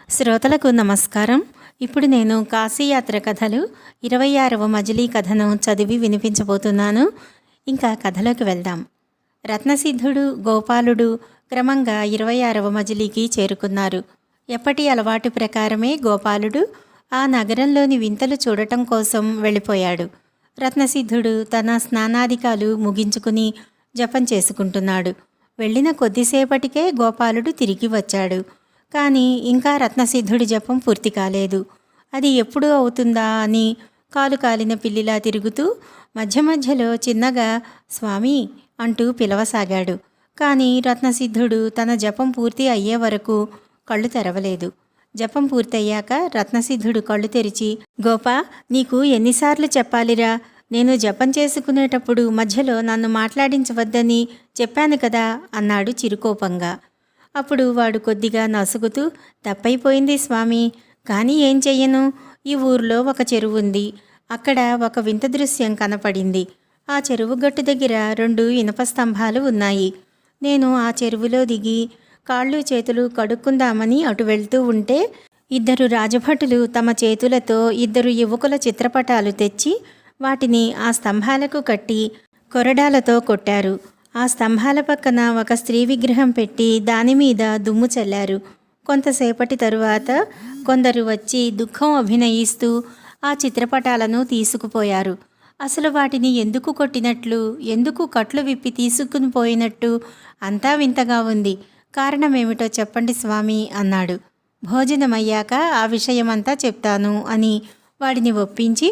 శ్రోతలకు నమస్కారం. ఇప్పుడు నేను కాశీయాత్ర కథలు 26వ మజిలీ కథను చదివి వినిపించబోతున్నాను. ఇంకా కథలోకి వెళ్దాం. రత్నసిద్ధుడు, గోపాలుడు క్రమంగా 26వ మజిలీకి చేరుకున్నారు. ఎప్పటి అలవాటు ప్రకారమే గోపాలుడు ఆ నగరంలోని వింతలు చూడటం కోసం వెళ్ళిపోయాడు. రత్నసిద్ధుడు తన స్నానాధికాలు ముగించుకుని జపం చేసుకుంటున్నాడు. వెళ్ళిన కొద్దిసేపటికే గోపాలుడు తిరిగి వచ్చాడు. కానీ ఇంకా రత్నసిద్ధుడి జపం పూర్తి కాలేదు. అది ఎప్పుడు అవుతుందా అని కాలు కాలిన పిల్లిలా తిరుగుతూ మధ్య మధ్యలో చిన్నగా స్వామి అంటూ పిలవసాగాడు. కానీ రత్నసిద్ధుడు తన జపం పూర్తి అయ్యే వరకు కళ్ళు తెరవలేదు. జపం పూర్తయ్యాక రత్నసిద్ధుడు కళ్ళు తెరిచి, గోపా, నీకు ఎన్నిసార్లు చెప్పాలిరా? నేను జపం చేసుకునేటప్పుడు మధ్యలో నన్ను మాట్లాడించవద్దని చెప్పాను కదా అన్నాడు చిరుకోపంగా. అప్పుడు వాడు కొద్దిగా నసుగుతూ, తప్పైపోయింది స్వామి, కానీ ఏం చెయ్యను? ఈ ఊర్లో ఒక చెరువు ఉంది. అక్కడ ఒక వింత దృశ్యం కనపడింది. ఆ చెరువు గట్టు దగ్గర 2 ఇనుప స్తంభాలు ఉన్నాయి. నేను ఆ చెరువులో దిగి కాళ్ళు చేతులు కడుక్కుందామని అటు వెళ్తూ ఉంటే 2 రాజభటులు తమ చేతులతో 2 యువకుల చిత్రపటాలు తెచ్చి వాటిని ఆ స్తంభాలకు కట్టి కొరడాలతో కొట్టారు. ఆ స్తంభాల పక్కన ఒక స్త్రీ విగ్రహం పెట్టి దానిమీద దుమ్ము చల్లారు. కొంతసేపటి తరువాత కొందరు వచ్చి దుఃఖం అభినయిస్తూ ఆ చిత్రపటాలను తీసుకుపోయారు. అసలు వాటిని ఎందుకు కొట్టినట్లు, ఎందుకు కట్లు విప్పి తీసుకుని పోయినట్టు అంతా వింతగా ఉంది. కారణమేమిటో చెప్పండి స్వామి అన్నాడు. భోజనమయ్యాక ఆ విషయమంతా చెప్తాను అని వాడిని ఒప్పించి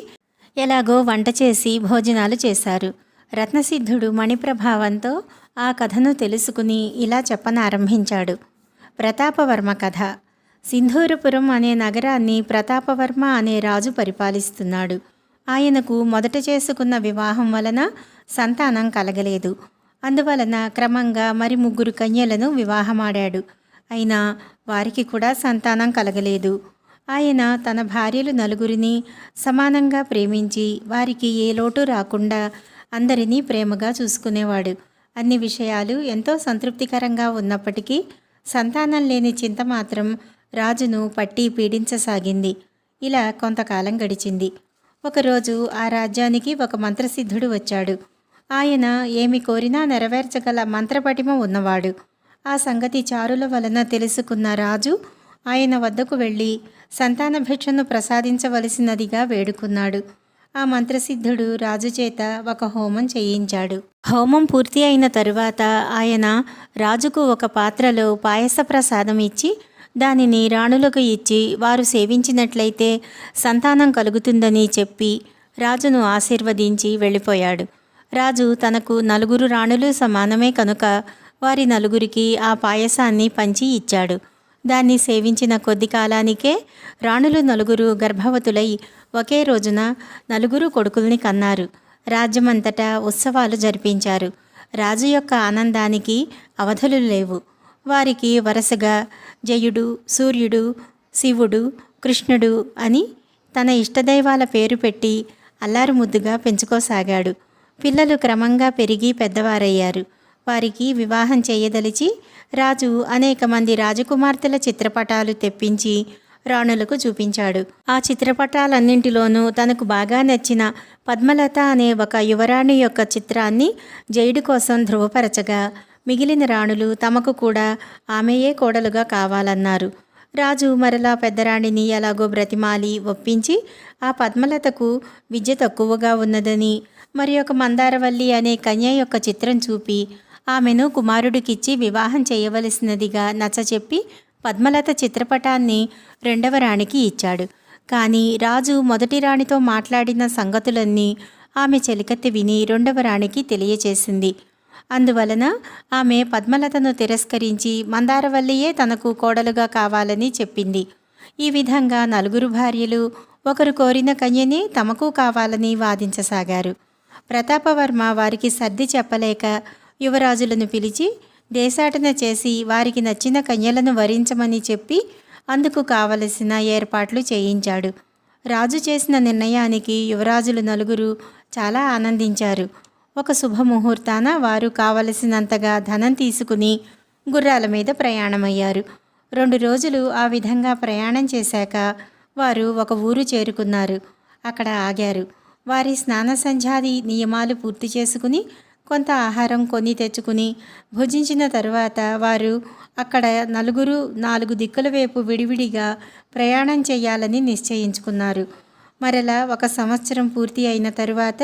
ఎలాగో వంట చేసి భోజనాలు చేశారు. రత్నసిద్ధుడు మణిప్రభావంతో ఆ కథను తెలుసుకుని ఇలా చెప్పనారంభించాడు. ప్రతాపవర్మ కథ. సింధూరపురం అనే నగరాన్ని ప్రతాపవర్మ అనే రాజు పరిపాలిస్తున్నాడు. ఆయనకు మొదట చేసుకున్న వివాహం వలన సంతానం కలగలేదు. అందువలన క్రమంగా మరి 3 కన్యలను వివాహమాడాడు. అయినా వారికి కూడా సంతానం కలగలేదు. ఆయన తన భార్యలు 4 సమానంగా ప్రేమించి వారికి ఏ లోటు రాకుండా అందరినీ ప్రేమగా చూసుకునేవాడు. అన్ని విషయాలు ఎంతో సంతృప్తికరంగా ఉన్నప్పటికీ సంతానం లేని చింత మాత్రం రాజును పట్టి పీడించసాగింది. ఇలా కొంతకాలం గడిచింది. ఒకరోజు ఆ రాజ్యానికి ఒక మంత్రసిద్ధుడు వచ్చాడు. ఆయన ఏమి కోరినా నెరవేర్చగల మంత్రపటిమ ఉన్నవాడు. ఆ సంగతి చారుల వలన తెలుసుకున్న రాజు ఆయన వద్దకు వెళ్ళి సంతాన భిక్షను ప్రసాదించవలసినదిగా వేడుకున్నాడు. ఆ మంత్రసిద్ధుడు రాజు చేత ఒక హోమం చేయించాడు. హోమం పూర్తి అయిన తరువాత ఆయన రాజుకు ఒక పాత్రలో పాయస ప్రసాదం ఇచ్చి దానిని రాణులకు ఇచ్చి వారు సేవించినట్లయితే సంతానం కలుగుతుందని చెప్పి రాజును ఆశీర్వదించి వెళ్ళిపోయాడు. రాజు తనకు 4 రాణులు సమానమే కనుక వారి 4కి ఆ పాయసాన్ని పంచి ఇచ్చాడు. దాన్ని సేవించిన కొద్ది కాలానికే రాణులు 4 గర్భవతులై ఒకే రోజున 4 కొడుకుల్ని కన్నారు. రాజ్యమంతటా ఉత్సవాలు జరిపించారు. రాజు యొక్క ఆనందానికి అవధులు లేవు. వారికి వరుసగా జయుడు, సూర్యుడు, శివుడు, కృష్ణుడు అని తన ఇష్టదైవాల పేరు పెట్టి అల్లారుముద్దుగా పెంచుకోసాగాడు. పిల్లలు క్రమంగా పెరిగి పెద్దవారయ్యారు. వారికి వివాహం చేయదలిచి రాజు అనేక మంది రాజకుమార్తెల చిత్రపటాలు తెప్పించి రాణులకు చూపించాడు. ఆ చిత్రపటాలన్నింటిలోనూ తనకు బాగా నచ్చిన పద్మలత అనే ఒక యువరాణి యొక్క చిత్రాన్ని జయుడి కోసం ధృవపరచగా మిగిలిన రాణులు తమకు కూడా ఆమెయే కోడలుగా కావాలన్నారు. రాజు మరలా పెద్దరాణిని ఎలాగో బ్రతిమాలి ఒప్పించి ఆ పద్మలతకు విద్య తక్కువగా ఉన్నదని మరి ఒక మందారవల్లి అనే కన్య యొక్క చిత్రం చూపి ఆమెను కుమారుడికిచ్చి వివాహం చేయవలసినదిగా నచ్చచెప్పి పద్మలత చిత్రపటాన్ని 2వ రాణికి ఇచ్చాడు. కానీ రాజు మొదటి రాణితో మాట్లాడిన సంగతులన్నీ ఆమె చెలికత్తె విని 2వ రాణికి తెలియచేసింది. అందువలన ఆమె పద్మలతను తిరస్కరించి మందారవల్లియే తనకు కోడలుగా కావాలని చెప్పింది. ఈ విధంగా 4 భార్యలు ఒకరు కోరిన కన్యనే తమకు కావాలని వాదించసాగారు. ప్రతాపవర్మ వారికి సర్ది చెప్పలేక యువరాజులను పిలిచి దేశాటన చేసి వారికి నచ్చిన కన్యలను వరించమని చెప్పి అందుకు కావలసిన ఏర్పాట్లు చేయించాడు. రాజు చేసిన నిర్ణయానికి యువరాజులు 4 చాలా ఆనందించారు. ఒక శుభముహూర్తాన వారు కావలసినంతగా ధనం తీసుకుని గుర్రాల మీద ప్రయాణమయ్యారు. 2 రోజులు ఆ విధంగా ప్రయాణం చేశాక వారు ఒక ఊరు చేరుకున్నారు. అక్కడ ఆగారు. వారి స్నాన సంధ్యాది నియమాలు పూర్తి చేసుకుని కొంత ఆహారం కొని తెచ్చుకుని భుజించిన తరువాత వారు అక్కడ నలుగురు 4 దిక్కుల వైపు విడివిడిగా ప్రయాణం చేయాలని నిశ్చయించుకున్నారు. మరలా 1 సంవత్సరం పూర్తి అయిన తరువాత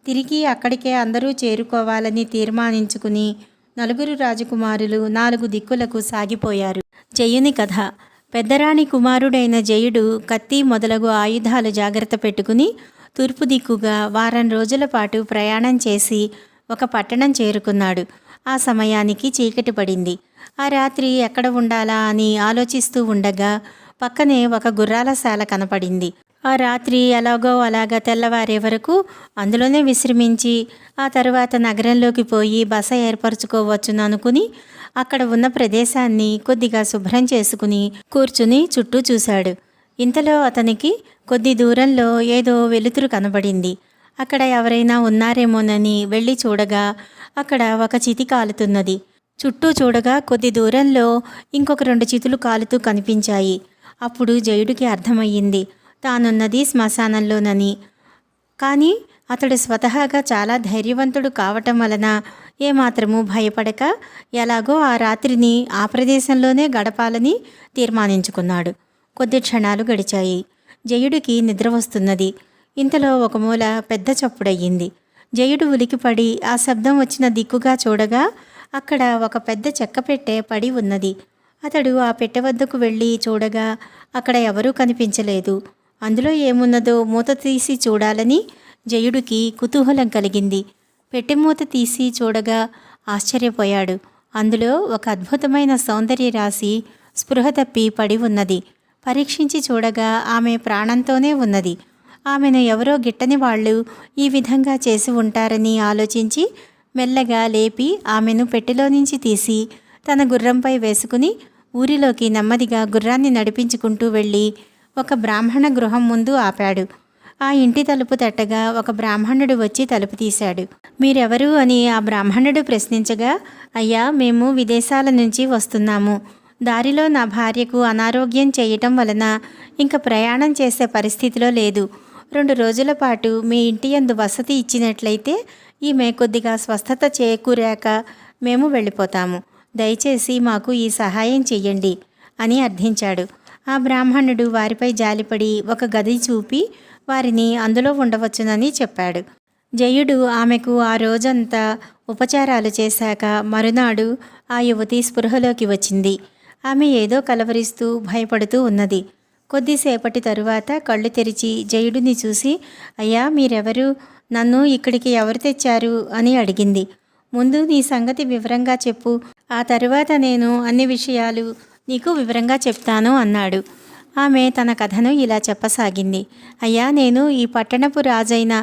తిరిగి అక్కడికే అందరూ చేరుకోవాలని తీర్మానించుకుని నలుగురు రాజకుమారులు 4 దిక్కులకు సాగిపోయారు. జయుని కథ. పెద్దరాణి కుమారుడైన జయుడు కత్తి మొదలగు ఆయుధాలు జాగ్రత్త పెట్టుకుని తూర్పు దిక్కుగా వారం రోజుల పాటు ప్రయాణం చేసి ఒక పట్టణం చేరుకున్నాడు. ఆ సమయానికి చీకటి పడింది. ఆ రాత్రి ఎక్కడ ఉండాలా అని ఆలోచిస్తూ ఉండగా పక్కనే ఒక గుర్రాలశాల కనపడింది. ఆ రాత్రి ఎలాగో అలాగా తెల్లవారే వరకు అందులోనే విశ్రమించి ఆ తరువాత నగరంలోకి పోయి బస ఏర్పరచుకోవచ్చుననుకుని అక్కడ ఉన్న ప్రదేశాన్ని కొద్దిగా శుభ్రం చేసుకుని కూర్చుని చుట్టూ చూశాడు. ఇంతలో అతనికి కొద్ది దూరంలో ఏదో వెలుతురు కనబడింది. అక్కడ ఎవరైనా ఉన్నారేమోనని వెళ్ళి చూడగా అక్కడ ఒక చితి కాలుతున్నది. చుట్టూ చూడగా కొద్ది దూరంలో ఇంకొక 2 చితులు కాలుతూ కనిపించాయి. అప్పుడు జయుడికి అర్థమయ్యింది తానున్నది శ్మశానంలోనని. కానీ అతడు స్వతహాగా చాలా ధైర్యవంతుడు కావటం వలన ఏమాత్రమూ భయపడక ఎలాగో ఆ రాత్రిని ఆ ప్రదేశంలోనే గడపాలని తీర్మానించుకున్నాడు. కొద్ది క్షణాలు గడిచాయి. జయుడికి నిద్ర వస్తున్నది. ఇంతలో ఒక మూల పెద్ద చప్పుడయ్యింది. జయుడు ఉలికిపడి ఆ శబ్దం వచ్చిన దిక్కుగా చూడగా అక్కడ ఒక పెద్ద చెక్క పెట్టె పడి ఉన్నది. అతడు ఆ పెట్టె వద్దకు వెళ్ళి చూడగా అక్కడ ఎవరూ కనిపించలేదు. అందులో ఏమున్నదో మూత తీసి చూడాలని జయుడికి కుతూహలం కలిగింది. పెట్టె మూత తీసి చూడగా ఆశ్చర్యపోయాడు. అందులో ఒక అద్భుతమైన సౌందర్య రాశి స్పృహ తప్పి పడి ఉన్నది. పరీక్షించి చూడగా ఆమె ప్రాణంతోనే ఉన్నది. ఆమెను ఎవరో గిట్టని వాళ్ళు ఈ విధంగా చేసి ఉంటారని ఆలోచించి మెల్లగా లేపి ఆమెను పెట్టెలో నుంచి తీసి తన గుర్రంపై వేసుకుని ఊరిలోకి నెమ్మదిగా గుర్రాన్ని నడిపించుకుంటూ వెళ్ళి ఒక బ్రాహ్మణ గృహం ముందు ఆపాడు. ఆ ఇంటి తలుపు తట్టగా ఒక బ్రాహ్మణుడు వచ్చి తలుపు తీశాడు. మీరెవరు అని ఆ బ్రాహ్మణుడు ప్రశ్నించగా, అయ్యా, మేము విదేశాల నుంచి వస్తున్నాము. దారిలో నా భార్యకు అనారోగ్యం చేయటం వలన ఇంక ప్రయాణం చేసే పరిస్థితిలో లేదు. 2 రోజుల పాటు మీ ఇంటి యందు వసతి ఇచ్చినట్లయితే ఈమె కొద్దిగా స్వస్థత చేకూరాక మేము వెళ్ళిపోతాము. దయచేసి మాకు ఈ సహాయం చెయ్యండి అని అర్థించాడు. ఆ బ్రాహ్మణుడు వారిపై జాలిపడి ఒక గది చూపి వారిని అందులో ఉండవచ్చునని చెప్పాడు. జయుడు ఆమెకు ఆ రోజంతా ఉపచారాలు చేశాక మరునాడు ఆ యువతి స్పృహలోకి వచ్చింది. ఆమె ఏదో కలవరిస్తూ భయపడుతూ ఉన్నది. కొద్దిసేపటి తరువాత కళ్ళు తెరిచి జయుడిని చూసి, అయ్యా, మీరెవరు? నన్ను ఇక్కడికి ఎవరు తెచ్చారు అని అడిగింది. ముందు నీ సంగతి వివరంగా చెప్పు, ఆ తరువాత నేను అన్ని విషయాలు నీకు వివరంగా చెప్తాను అన్నాడు. ఆమె తన కథను ఇలా చెప్పసాగింది. అయ్యా, నేను ఈ పట్టణపు రాజైన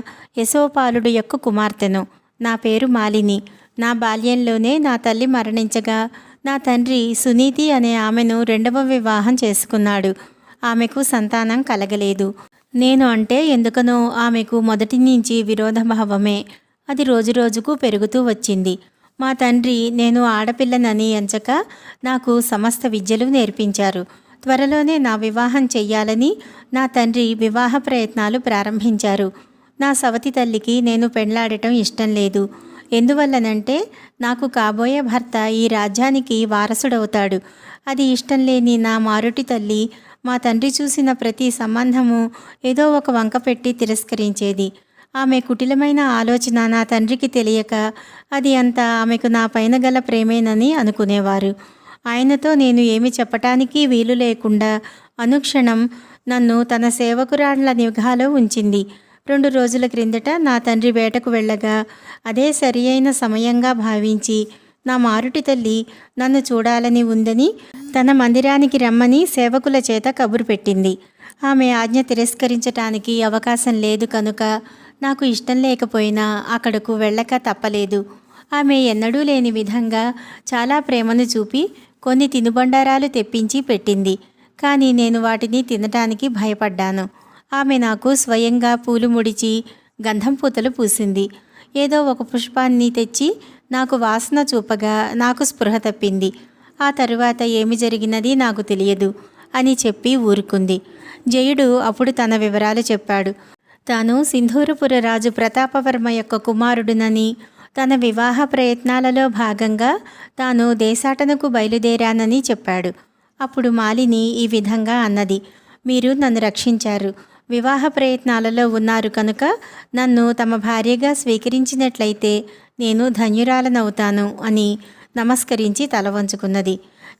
యశోపాలుడు యొక్క కుమార్తెను. నా పేరు మాలిని. నా బాల్యంలోనే నా తల్లి మరణించగా నా తండ్రి సునీతి అనే ఆమెను 2వ వివాహం చేసుకున్నాడు. ఆమెకు సంతానం కలగలేదు. నేను అంటే ఎందుకనో ఆమెకు మొదటి నుంచి విరోధభావమే. అది రోజురోజుకు పెరుగుతూ వచ్చింది. మా తండ్రి నేను ఆడపిల్లనని ఎంచక నాకు సమస్త విద్యలు నేర్పించారు. త్వరలోనే నా వివాహం చెయ్యాలని నా తండ్రి వివాహ ప్రయత్నాలు ప్రారంభించారు. నా సవతి తల్లికి నేను పెండ్లాడటం ఇష్టం లేదు. ఎందువల్లనంటే నాకు కాబోయే భర్త ఈ రాజ్యానికి వారసుడవుతాడు. అది ఇష్టం లేని నా మారుటి తల్లి మా తండ్రి చూసిన ప్రతి సంబంధము ఏదో ఒక వంక పెట్టి తిరస్కరించేది. ఆమె కుటిలమైన ఆలోచన నా తండ్రికి తెలియక అది అంతా ఆమెకు నా పైన గల ప్రేమేనని అనుకునేవారు. ఆయనతో నేను ఏమి చెప్పటానికి వీలు లేకుండా అనుక్షణం నన్ను తన సేవకురాళ్ల నిఘాలో ఉంచింది. 2 రోజుల క్రిందట నా తండ్రి వేటకు వెళ్ళగా అదే సరి అయిన సమయంగా భావించి నా మారుటి తల్లి నన్ను చూడాలని ఉందని తన మందిరానికి రమ్మని సేవకుల చేత కబురు పెట్టింది. ఆమె ఆజ్ఞ తిరస్కరించటానికి అవకాశం లేదు కనుక నాకు ఇష్టం లేకపోయినా అక్కడకు వెళ్ళక తప్పలేదు. ఆమె ఎన్నడూ లేని విధంగా చాలా ప్రేమను చూపి కొన్ని తినుబండారాలు తెప్పించి పెట్టింది. కానీ నేను వాటిని తినటానికి భయపడ్డాను. ఆమె నాకు స్వయంగా పూలు ముడిచి గంధం పూతలు పూసింది. ఏదో ఒక పుష్పాన్ని తెచ్చి నాకు వాసన చూపగా నాకు స్పృహ తప్పింది. ఆ తరువాత ఏమి జరిగినది నాకు తెలియదు అని చెప్పి ఊరుకుంది. జయుడు అప్పుడు తన వివరాలు చెప్పాడు. తాను సింధూరపుర రాజు ప్రతాపవర్మ యొక్క కుమారుడునని, తన వివాహ ప్రయత్నాలలో భాగంగా తాను దేశాటనకు బయలుదేరానని చెప్పాడు. అప్పుడు మాలిని ఈ విధంగా అన్నది, మీరు నన్ను రక్షించారు, వివాహ ప్రయత్నాలలో ఉన్నారు కనుక నన్ను తమ భార్యగా స్వీకరించినట్లయితే నేను ధన్యురాలనవుతాను అని నమస్కరించి తల వంచుకున్నది.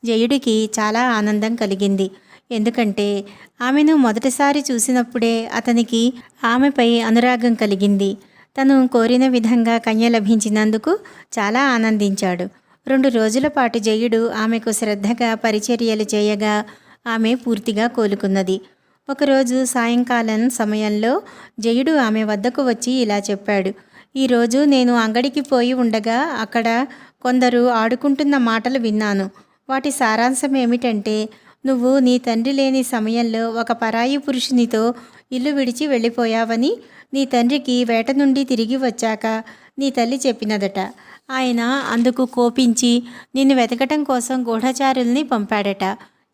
జయుడికి చాలా ఆనందం కలిగింది. ఎందుకంటే ఆమెను మొదటిసారి చూసినప్పుడే అతనికి ఆమెపై అనురాగం కలిగింది. తను కోరిన విధంగా కన్య లభించినందుకు చాలా ఆనందించాడు. 2 రోజుల పాటు జయుడు ఆమెకు శ్రద్ధగా పరిచర్యలు చేయగా ఆమె పూర్తిగా కోలుకున్నది. ఒకరోజు సాయంకాలం సమయంలో జయుడు ఆమె వద్దకు వచ్చి ఇలా చెప్పాడు, ఈరోజు నేను అంగడికి పోయి ఉండగా అక్కడ కొందరు ఆడుకుంటున్న మాటలు విన్నాను. వాటి సారాంశం ఏమిటంటే, నువ్వు నీ తండ్రి లేని సమయంలో ఒక పరాయి పురుషునితో ఇల్లు విడిచి వెళ్ళిపోయావని నీ తండ్రికి వేట నుండి తిరిగి వచ్చాక నీ తల్లి చెప్పినదట. ఆయన అందుకు కోపించి నిన్ను వెతకటం కోసం గూఢచారుల్ని పంపాడట.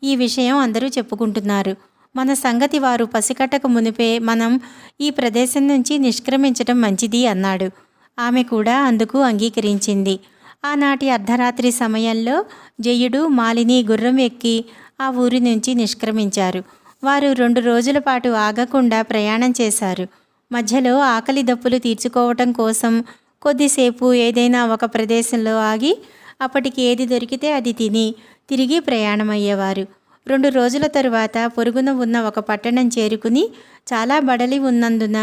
ఈ విషయం అందరూ చెప్పుకుంటున్నారు. మన సంగతి వారు పసికట్టక మునిపే మనం ఈ ప్రదేశం నుంచి నిష్క్రమించటం మంచిది అన్నాడు. ఆమె కూడా అందుకు అంగీకరించింది. ఆనాటి అర్ధరాత్రి సమయంలో జయుడు మాలిని గుర్రం ఎక్కి ఆ ఊరి నుంచి నిష్క్రమించారు. వారు 2 రోజుల పాటు ఆగకుండా ప్రయాణం చేశారు. మధ్యలో ఆకలి దప్పులు తీర్చుకోవటం కోసం కొద్దిసేపు ఏదైనా ఒక ప్రదేశంలో ఆగి అప్పటికి ఏది దొరికితే అది తిని తిరిగి ప్రయాణమయ్యేవారు. 2 రోజుల తరువాత పొరుగున ఉన్న ఒక పట్టణం చేరుకుని చాలా బడలి ఉన్నందున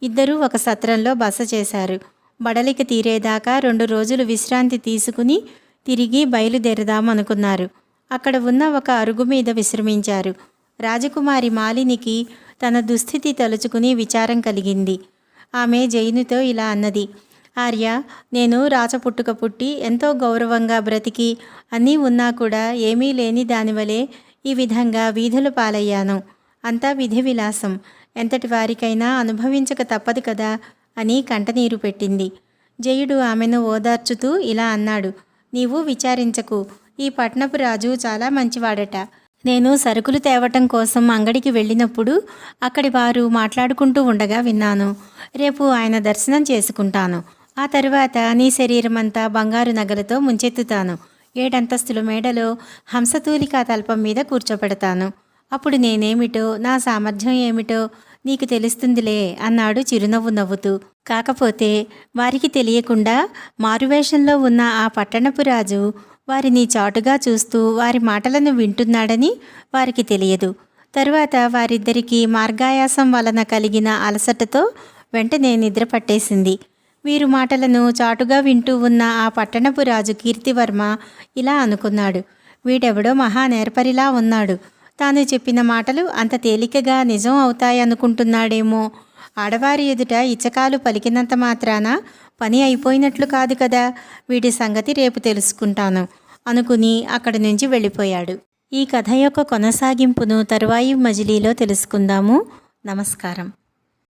ఇద్దరూ ఒక సత్రంలో బస చేశారు. బడలిక తీరేదాకా 2 రోజులు విశ్రాంతి తీసుకుని తిరిగి బయలుదేరదామనుకున్నారు. అక్కడ ఉన్న ఒక అరుగు మీద విశ్రమించారు. రాజకుమారి మాలినికి తన దుస్థితి తలుచుకుని విచారం కలిగింది. ఆమె జయునితో ఇలా అన్నది, ఆర్య, నేను రాచపుట్టుక పుట్టి ఎంతో గౌరవంగా బ్రతికి అన్నీ ఉన్నా కూడా ఏమీ లేని దానివలే ఈ విధంగా వీధుల పాలయ్యాను. అంతా విధి విలాసం, ఎంతటి వారికైనా అనుభవించక తప్పదు కదా అని కంటనీరు పెట్టింది. జయుడు ఆమెను ఓదార్చుతూ ఇలా అన్నాడు, నీవు విచారించకు, ఈ పట్నపు రాజు చాలా మంచివాడట. నేను సరుకులు తేవటం కోసం అంగడికి వెళ్ళినప్పుడు అక్కడి వారు మాట్లాడుకుంటూ ఉండగా విన్నాను. రేపు ఆయన దర్శనం చేసుకుంటాను. ఆ తరువాత నీ శరీరమంతా బంగారు నగలతో ముంచెత్తుతాను. 7 అంతస్తుల మేడలో హంసతూలికా తల్పం మీద కూర్చోపెడతాను. అప్పుడు నేనేమిటో, నా సామర్థ్యం ఏమిటో నీకు తెలుస్తుందిలే అన్నాడు చిరునవ్వు నవ్వుతూ. కాకపోతే వారికి తెలియకుండా మారువేషంలో ఉన్న ఆ పట్టణపు రాజు వారిని చాటుగా చూస్తూ వారి మాటలను వింటున్నాడని వారికి తెలియదు. తరువాత వారిద్దరికీ మార్గాయాసం వలన కలిగిన అలసటతో వెంటనే నిద్ర పట్టేసింది. వీరు మాటలను చాటుగా వింటూ ఉన్న ఆ పట్టణపు రాజు కీర్తివర్మ ఇలా అనుకున్నాడు, వీడెవడో మహా నేర్పరిలా ఉన్నాడు. తాను చెప్పిన మాటలు అంత తేలికగా నిజం అవుతాయనుకుంటున్నాడేమో. ఆడవారి ఎదుట ఇచ్చకాలు పలికినంత మాత్రాన పని అయిపోయినట్లు కాదు కదా. వీడి సంగతి రేపు తెలుసుకుంటాను అనుకుని అక్కడి నుంచి వెళ్ళిపోయాడు. ఈ కథ యొక్క కొనసాగింపును తరువాయి మజిలీలో తెలుసుకుందాము. నమస్కారం.